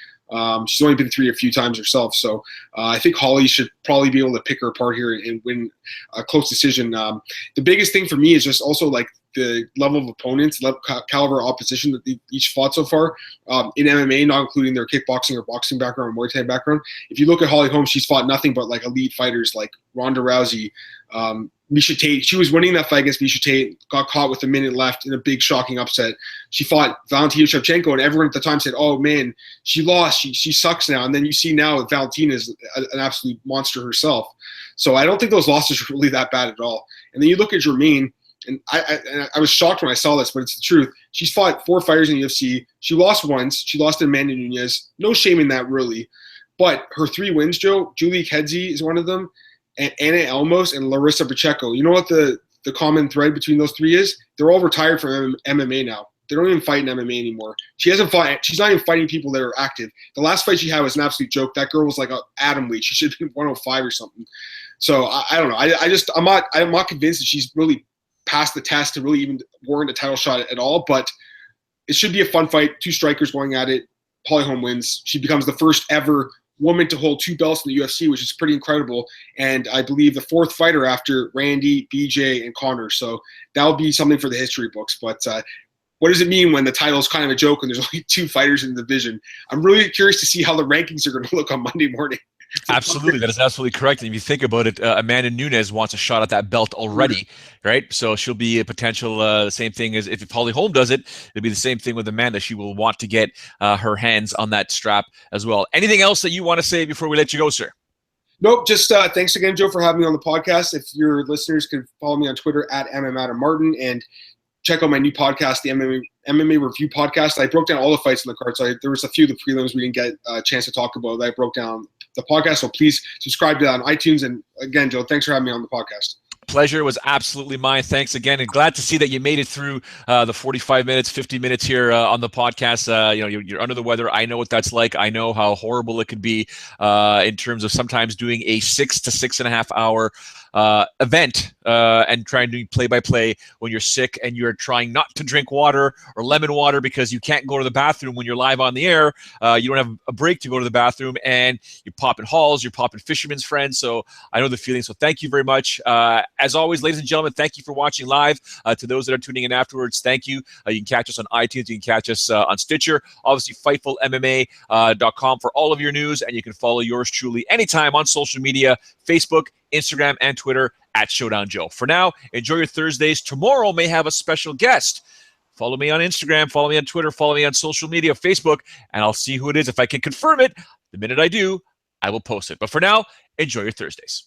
She's only been 3 a few times herself, so I think Holly should probably be able to pick her apart here and win a close decision. The biggest thing for me is just also like the level of opponents, caliber opposition that they each fought so far in MMA, not including their kickboxing or boxing background or Muay Thai background. If you look at Holly Holm, she's fought nothing but like elite fighters like Ronda Rousey, Miesha Tate. She was winning that fight against Miesha Tate, got caught with a minute left in a big shocking upset. She fought Valentina Shevchenko, and everyone at the time said, oh man, she lost, she sucks now. And then you see now that Valentina is an absolute monster herself. So I don't think those losses are really that bad at all. And then you look at Germaine, and I was shocked when I saw this, but it's the truth. She's fought 4 fighters in the UFC. She lost once. She lost to Amanda Nunes. No shame in that, really. But her 3 wins, Joe, Julie Kedzie is one of them, and Anna Elmos and Larissa Pacheco. You know what the common thread between those 3 is? They're all retired from MMA now. They don't even fight in MMA anymore. She's not even fighting people that are active. The last fight she had was an absolute joke. That girl was like an atom weight. She should have been 105 or something. So I don't know. I'm not convinced that she's really passed the test to really even warrant a title shot at all. But it should be a fun fight. 2 strikers going at it. Holly Holm wins. She becomes the first ever woman to hold 2 belts in the UFC, which is pretty incredible. And I believe the 4th fighter after Randy, BJ, and Connor. So that'll be something for the history books. But what does it mean when the title is kind of a joke and there's only 2 fighters in the division? I'm really curious to see how the rankings are going to look on Monday morning. Absolutely. That is absolutely correct. And if you think about it, Amanda Nunes wants a shot at that belt already, right? So she'll be a potential same thing as if Holly Holm does it, it'll be the same thing with Amanda. She will want to get her hands on that strap as well. Anything else that you want to say before we let you go, sir? Nope. Just thanks again, Joe, for having me on the podcast. If your listeners could follow me on Twitter at MMAdamMartin and check out my new podcast, the MMA Review Podcast. I broke down all the fights on the card. So there was a few of the prelims we didn't get a chance to talk about that I broke down the podcast. So please subscribe to that on iTunes. And again, Joe, thanks for having me on the podcast. Pleasure was absolutely mine. Thanks again, and glad to see that you made it through the 45 minutes, 50 minutes here on the podcast. You're under the weather. I know what that's like. I know how horrible it could be in terms of sometimes doing a 6 to 6.5 hour event and trying to do play-by-play when you're sick and you're trying not to drink water or lemon water because you can't go to the bathroom when you're live on the air. You don't have a break to go to the bathroom, and you're popping halls, you're popping fisherman's friends. So I know the feeling. So thank you very much. As always, ladies and gentlemen, thank you for watching live. To those that are tuning in afterwards, thank you. You can catch us on iTunes. You can catch us on Stitcher. Obviously, FightfulMMA.com for all of your news, and you can follow yours truly anytime on social media, Facebook, Instagram, and Twitter at Showdown Joe. For now, enjoy your Thursdays. Tomorrow may have a special guest. Follow me on Instagram, follow me on Twitter, follow me on social media, Facebook, and I'll see who it is. If I can confirm it, the minute I do, I will post it. But for now, enjoy your Thursdays.